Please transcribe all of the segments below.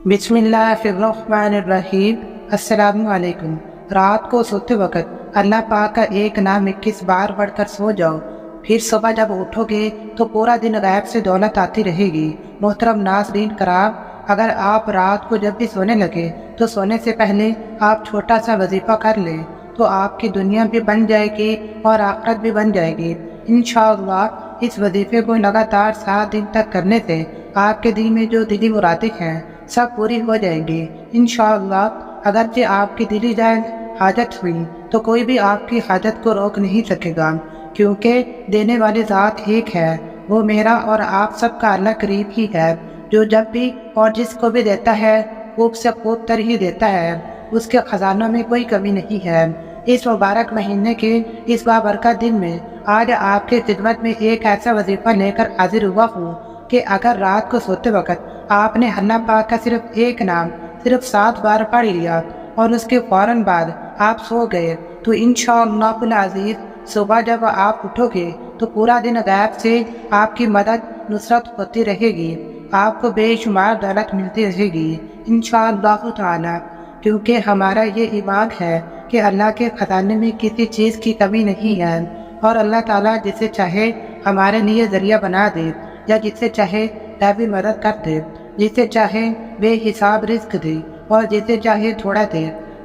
بسم اللہ الرحمن الرحیم۔ السلام علیکم۔ رات کو سوتے وقت اللہ پاک کا ایک نام 21 بار پڑھ کر سو جاؤ، پھر صبح جب اٹھو گے تو پورا دن غیب سے دولت آتی رہے گی۔ محترم ناظرین کرام، اگر آپ رات کو جب بھی سونے لگے تو سونے سے پہلے آپ چھوٹا سا وظیفہ کر لیں تو آپ کی دنیا بھی بن جائے گی اور آخرت بھی بن جائے گی انشاءاللہ۔ اس وظیفے کو لگاتار 7 دن تک کرنے سے آپ کے دل میں جو دلی مرادیں ہیں سب پوری ہو جائیں گی انشاءاللہ۔ اگرچہ آپ کی دلی جائز حاجت ہوئی تو کوئی بھی آپ کی حاجت کو روک نہیں سکے گا، کیونکہ دینے والی ذات ایک ہے، وہ میرا اور آپ سب کا اللہ قریب ہی ہے، جو جب بھی اور جس کو بھی دیتا ہے خوب سے خوب تر ہی دیتا ہے، اس کے خزانوں میں کوئی کمی نہیں ہے۔ اس مبارک مہینے کے اس بابرکت دن میں آج آپ کی خدمت میں ایک ایسا وظیفہ لے کر حاضر ہوا ہوں کہ اگر رات کو سوتے وقت آپ نے اللہ پاک کا صرف ایک نام صرف 7 بار پڑھ لیا اور اس کے فوراً بعد آپ سو گئے تو انشاءاللہ العزیز صبح جب آپ اٹھو گے تو پورا دن غیب سے آپ کی مدد نصرت ہوتی رہے گی، آپ کو بے شمار دولت ملتی رہے گی انشاءاللہ تعالی، کیونکہ ہمارا یہ ایمان ہے کہ اللہ کے خزانے میں کسی چیز کی کمی نہیں ہے، اور اللہ تعالیٰ جسے چاہے ہمارے لیے ذریعہ بنا دے یا جسے چاہے غیبی مدد کر دے، جسے چاہے بے حساب رزق دے اور جسے چاہے تھوڑا دے۔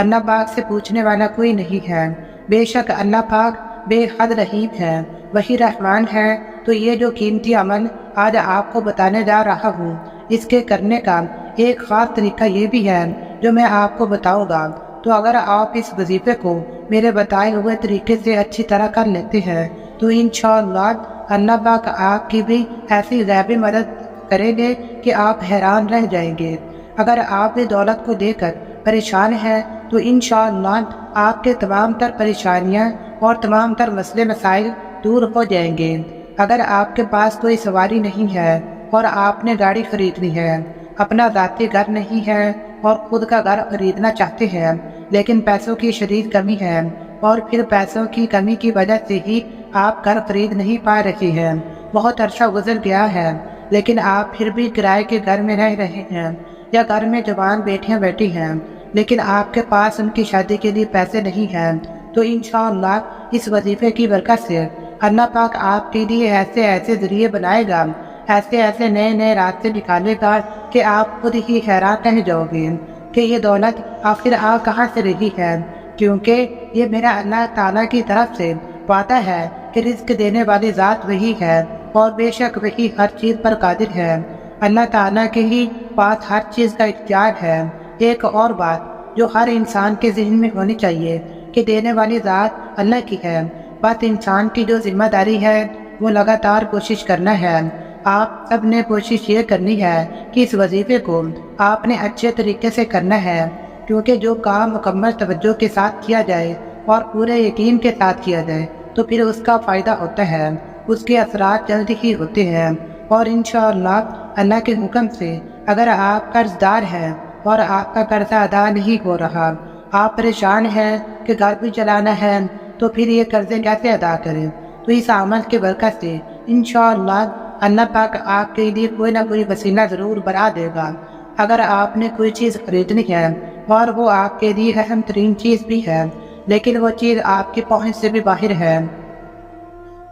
اللہ پاک سے پوچھنے والا کوئی نہیں ہے، بے شک اللہ پاک بے حد رحیم ہے، وہی رحمان ہے۔ تو یہ جو قیمتی عمل آج آپ کو بتانے جا رہا ہوں، اس کے کرنے کا ایک خاص طریقہ یہ بھی ہے جو میں آپ کو بتاؤں گا۔ تو اگر آپ اس وظیفے کو میرے بتائے ہوئے طریقے سے اچھی طرح کر لیتے ہیں تو انشاءاللہ اللہ پاک آپ کی بھی ایسی غیبی مدد کریں گے کہ آپ حیران رہ جائیں گے۔ اگر آپ بھی دولت کو دے کر پریشان ہیں تو انشاءاللہ آپ کے تمام تر پریشانیاں اور تمام تر مسئلے مسائل دور ہو جائیں گے۔ اگر آپ کے پاس کوئی سواری نہیں ہے اور آپ نے گاڑی خریدنی ہے، اپنا ذاتی گھر نہیں ہے اور خود کا گھر خریدنا چاہتے ہیں لیکن پیسوں کی شدید کمی ہے، اور پھر پیسوں کی کمی کی وجہ سے ہی آپ گھر خرید نہیں پا رہے ہیں، بہت عرصہ گزر گیا ہے لیکن آپ پھر بھی کرائے کے گھر میں رہ رہے ہیں، یا گھر میں جوان بیٹیاں بیٹھی ہیں لیکن آپ کے پاس ان کی شادی کے لیے پیسے نہیں ہیں، تو انشاءاللہ اس وظیفے کی برکت سے اللہ پاک آپ کے لیے ایسے ایسے ذریعے بنائے گا، ایسے ایسے نئے نئے راستے نکالے گا کہ آپ خود ہی حیران رہ جاؤ گے کہ یہ دولت آخر آ کہاں سے رہی ہے، کیونکہ یہ میرا اللہ تعالیٰ کی طرف سے وعدہ ہے کہ رزق دینے والی ذات وہی ہے، اور بے شک وہی ہر چیز پر قادر ہے۔ اللہ تعالیٰ کے ہی پاس ہر چیز کا اختیار ہے۔ ایک اور بات جو ہر انسان کے ذہن میں ہونی چاہیے کہ دینے والی ذات اللہ کی ہے، بس انسان کی جو ذمہ داری ہے وہ لگاتار کوشش کرنا ہے۔ آپ سب نے کوشش یہ کرنی ہے کہ اس وظیفے کو آپ نے اچھے طریقے سے کرنا ہے، کیونکہ جو کام مکمل توجہ کے ساتھ کیا جائے اور پورے یقین کے ساتھ کیا جائے تو پھر اس کا فائدہ ہوتا ہے، اس کے اثرات جلد ہی ہوتے ہیں، اور انشاءاللہ اللہ کے حکم سے اگر آپ قرض دار ہیں اور آپ کا قرضہ ادا نہیں ہو رہا، آپ پریشان ہیں کہ گھر بھی چلانا ہے تو پھر یہ قرضے کیسے ادا کریں، تو اس عمل کی برکت سے انشاءاللہ اللہ پاک آپ کے لیے کوئی نہ کوئی وسیلہ ضرور بنا دے گا۔ اگر آپ نے کوئی چیز خریدنی ہے اور وہ آپ کے لیے اہم ترین چیز بھی ہے لیکن وہ چیز آپ کی پہنچ سے بھی باہر ہے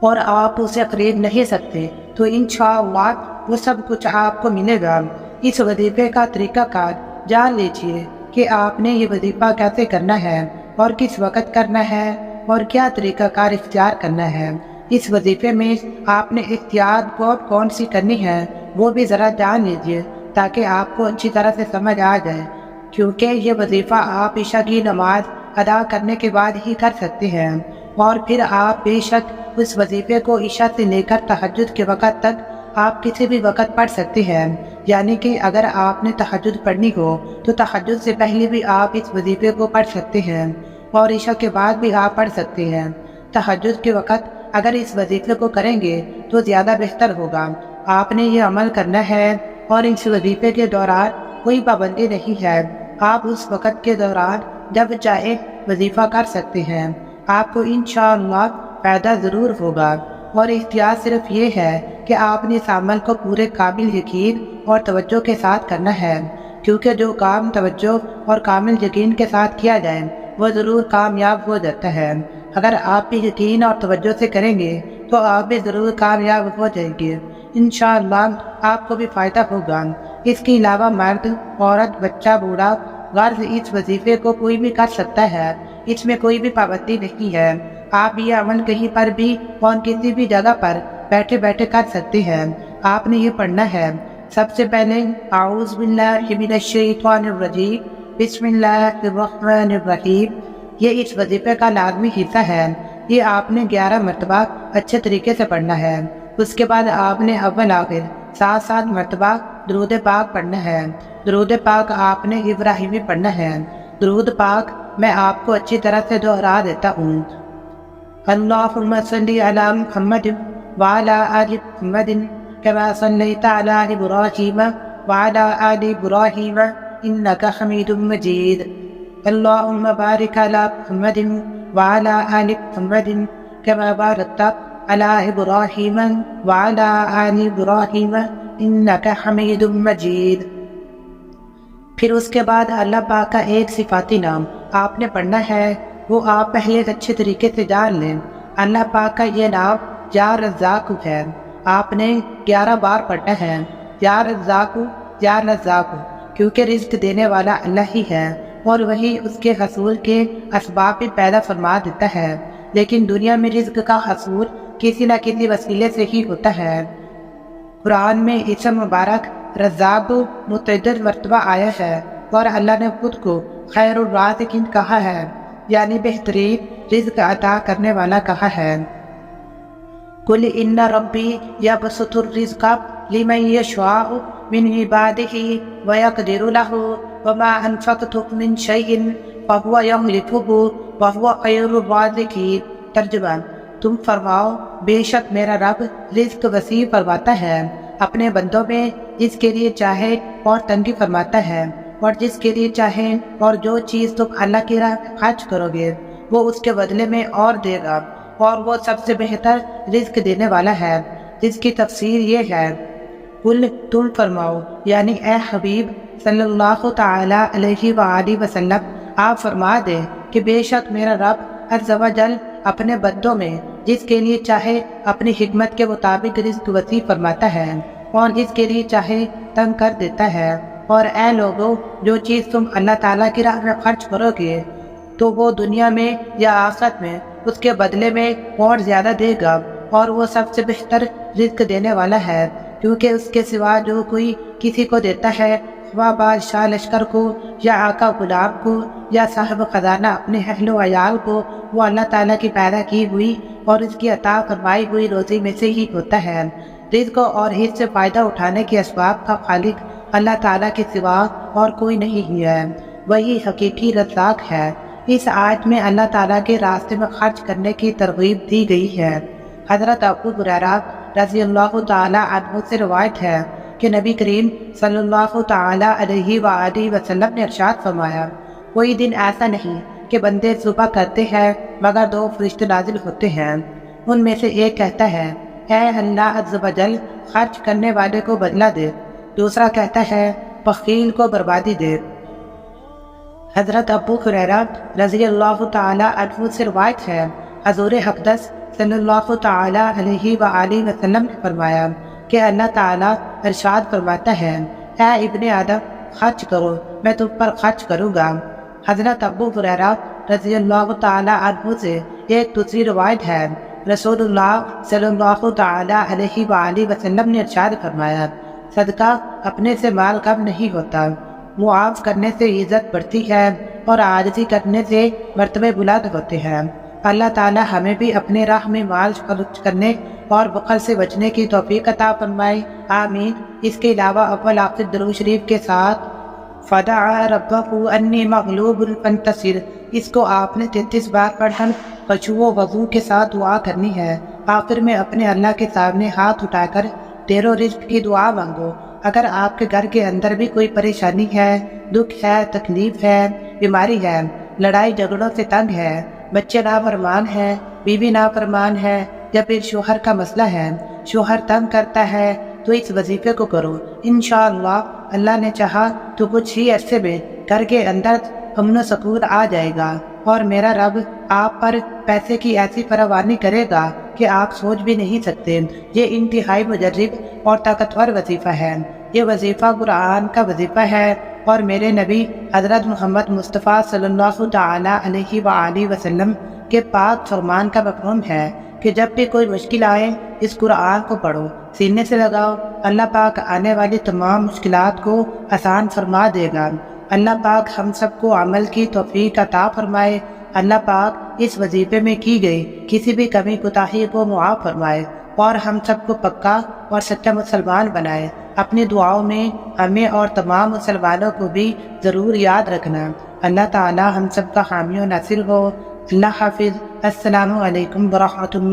اور آپ اسے خرید نہیں سکتے، تو انشاءاللہ وہ سب کچھ آپ کو ملے گا۔ اس وظیفے کا طریقہ کار جان لیجئے کہ آپ نے یہ وظیفہ کیسے کرنا ہے اور کس وقت کرنا ہے اور کیا طریقہ کار اختیار کرنا ہے۔ اس وظیفے میں آپ نے احتیاط کون سی کرنی ہے وہ بھی ذرا جان لیجئے تاکہ آپ کو اچھی طرح سے سمجھ آ جائے، کیونکہ یہ وظیفہ آپ عشاء کی نماز ادا کرنے کے بعد ہی کر سکتے ہیں، اور پھر آپ بے شک اس وظیفے کو عشاء سے لے کر تہجد کے وقت تک آپ کسی بھی وقت پڑھ سکتے ہیں، یعنی کہ اگر آپ نے تہجد پڑھنی ہو تو تہجد سے پہلے بھی آپ اس وظیفے کو پڑھ سکتے ہیں اور عشاء کے بعد بھی آپ پڑھ سکتے ہیں۔ تہجد کے وقت اگر اس وظیفے کو کریں گے تو زیادہ بہتر ہوگا۔ آپ نے یہ عمل کرنا ہے اور اس وظیفے کے دوران کوئی پابندی نہیں ہے، آپ اس وقت کے دوران جب چاہے وظیفہ کر سکتے ہیں، آپ کو انشاءاللہ فائدہ ضرور ہوگا۔ اور احتیاط صرف یہ ہے کہ آپ نے اس عمل کو پورے قابل یقین اور توجہ کے ساتھ کرنا ہے، کیونکہ جو کام توجہ اور کامل یقین کے ساتھ کیا جائے وہ ضرور کامیاب ہو جاتا ہے۔ اگر آپ بھی یقین اور توجہ سے کریں گے تو آپ بھی ضرور کامیاب ہو جائیں گے۔ انشاءاللہ آپ کو بھی فائدہ ہوگا۔ اس کے علاوہ مرد، عورت، بچہ، بوڑھا، غرض اس وظیفے کو کوئی بھی کر سکتا ہے، اس میں کوئی بھی پابندی نہیں ہے۔ آپ یہ عمل کہیں پر بھی اور کسی بھی جگہ پر بیٹھے بیٹھے کر سکتے ہیں۔ آپ نے یہ پڑھنا ہے، سب سے پہلے اعوذ باللہ من الشیطان الرجیم بسم اللہ الرحمن الرحیم۔ یہ اس وظیفے کا لازمی حصہ ہے۔ یہ آپ نے 11 مرتبہ اچھے طریقے سے پڑھنا ہے۔ اس کے بعد آپ نے اول آخر 7 مرتبہ درود پاک پڑھنا ہے۔ درود پاک آپ نے ابراہیمی پڑھنا ہے۔ درود پاک میں آپ کو اچھی طرح سے دہرا دیتا ہوں۔ اللہم صلی علی محمد وعلی آل محمد کما صلیت علی ابراہیم وعلی آل ابراہیم انک حمید مجید۔ اللہم بارک علی محمد وعلی آل محمد کما بارکت علی ابراہیم وعلی آل ابراہیم انک حمید مجید۔ پھر اس کے بعد اللہ پاک کا ایک صفاتی نام آپ نے پڑھنا ہے، وہ آپ پہلے اچھے طریقے سے جان لیں۔ اللہ پاک کا یہ نام یا رزاق ہے۔ آپ نے 11 بار پڑھنا ہے، یا رزاق یا رزاق، کیونکہ رزق دینے والا اللہ ہی ہے اور وہی اس کے حصول کے اسباب بھی پیدا فرما دیتا ہے، لیکن دنیا میں رزق کا حصول کسی نہ کسی وسیلے سے ہی ہوتا ہے۔ قرآن میں اسم مبارک رزاق متعدد مرتبہ آیا ہے اور اللہ نے خود کو خیر الرازقین کہا ہے، یعنی بہترین رزق عطا کرنے والا کہا ہے۔ قل ان ربی یبسط الرزق لمن یشاء من عبادہ ویقدر لہ وما انفقتم من شیء فہو یخلفہ وہو خیر الرازقین۔ ترجمہ، تم فرماؤ بے شک میرا رب رزق وسیع فرماتا ہے اپنے بندوں میں، جس کے لیے چاہے اور تنگی فرماتا ہے، اور جس کے لیے چاہے، اور جو چیز تم اللہ کی راہ میں خرچ کرو گے وہ اس کے بدلے میں اور دے گا، اور وہ سب سے بہتر رزق دینے والا ہے۔ جس کی تفسیر یہ ہے، قل تم فرماؤ، یعنی اے حبیب صلی اللہ تعالی علیہ وآلہ وسلم آپ فرما دیں کہ بے شک میرا رب عز و جل اپنے بندوں میں جس کے لیے چاہے اپنی حکمت کے مطابق رزق وسیع فرماتا ہے اور جس کے لیے چاہے تنگ کر دیتا ہے۔ اور اے لوگوں، جو چیز تم اللہ تعالیٰ کی راہ میں خرچ کرو گے تو وہ دنیا میں یا آخرت میں اس کے بدلے میں اور زیادہ دے گا، اور وہ سب سے بہتر رزق دینے والا ہے، کیونکہ اس کے سوا جو کوئی کسی کو دیتا ہے، خواہ بادشاہ لشکر کو یا آقا غلام کو یا صاحب خزانہ اپنے اہل و عیال کو، وہ اللہ تعالیٰ کی پیدا کی ہوئی اور اس کی عطا فرمائی ہوئی روزی میں سے ہی ہوتا ہے۔ رزق اور حص سے فائدہ اٹھانے کے اسباب کا خالق اللہ تعالیٰ کے سوا اور کوئی نہیں ہے، وہی حقیقی رزاق ہے۔ اس آیت میں اللہ تعالیٰ کے راستے میں خرچ کرنے کی ترغیب دی گئی ہے۔ حضرت ابو ہریرہ رضی اللہ تعالیٰ عنہ سے روایت ہے کہ نبی کریم صلی اللہ تعالیٰ علیہ وآلہ وسلم نے ارشاد فرمایا، کوئی دن ایسا نہیں کہ بندے صبح کرتے ہیں مگر 2 فرشتے نازل ہوتے ہیں، ان میں سے ایک کہتا ہے اے اللہ عز و جل خرچ کرنے والے کو بدلہ دے، دوسرا کہتا ہے بخیل کو بربادی دے۔ حضرت ابو ہریرہ رضی اللہ تعالیٰ عنہ سے روایت ہے، حضور اقدس صلی اللہ تعالیٰ علیہ وآلہ وسلم نے فرمایا کہ اللہ تعالیٰ ارشاد فرماتا ہے، اے ابن آدم خرچ کرو میں تم پر خرچ کروں گا۔ حضرت ابو ہریرہ رضی اللہ تعالیٰ عنہ سے ایک دوسری روایت ہے، رسول اللہ صلی اللہ تعالیٰ علیہ وآلہ وسلم نے ارشاد فرمایا، صدقہ اپنے سے مال کم نہیں ہوتا، معاف کرنے سے عزت بڑھتی ہے اور عاجزی کرنے سے مرتبے بلند ہوتے ہیں۔ اللہ تعالیٰ ہمیں بھی اپنے راہ میں مال خرچ کرنے اور بخل سے بچنے کی توفیق عطا فرمائے، آمین۔ اس کے علاوہ اول آخر درود شریف کے ساتھ فدعا ربہ انی مغلوب فانتصر، اس کو آپ نے 33 بار پڑھ کر خشوع و وضو کے ساتھ دعا کرنی ہے۔ آخر میں اپنے اللہ کے سامنے ہاتھ اٹھا کر دیر و رزق کی دعا مانگو۔ اگر آپ کے گھر کے اندر بھی کوئی پریشانی ہے، دکھ ہے، تکلیف ہے، بیماری ہے، لڑائی جھگڑوں سے تنگ ہے، بچے نافرمان ہیں، بیوی نافرمان ہے، یا پھر شوہر کا مسئلہ ہے، شوہر تنگ کرتا ہے، تو اس وظیفے کو کرو، انشاءاللہ اللہ نے چاہا تو کچھ ہی عرصے میں گھر کے اندر امن و سکون آ جائے گا، اور میرا رب آپ پر پیسے کی ایسی فراوانی کرے گا کہ آپ سوچ بھی نہیں سکتے۔ یہ انتہائی مجرب اور طاقتور وظیفہ ہے۔ یہ وظیفہ قرآن کا وظیفہ ہے، اور میرے نبی حضرت محمد مصطفیٰ صلی اللہ تعالیٰ علیہ وآلہ وسلم کے پاک فرمان کا مفہوم ہے کہ جب بھی کوئی مشکل آئے اس قرآن کو پڑھو، سینے سے لگاؤ، اللہ پاک آنے والی تمام مشکلات کو آسان فرما دے گا۔ اللہ پاک ہم سب کو عمل کی توفیق عطا فرمائے۔ اللہ پاک اس وظیفے میں کی گئی کسی بھی کمی کوتاہی کو معاف فرمائے، اور ہم سب کو پکا اور سچا مسلمان بنائے۔ اپنی دعاؤں میں ہمیں اور تمام مسلمانوں کو بھی ضرور یاد رکھنا۔ اللہ تعالی ہم سب کا حامی و ناصر ہو۔ اللہ حافظ۔ السلام علیکم ورحمۃ اللہ۔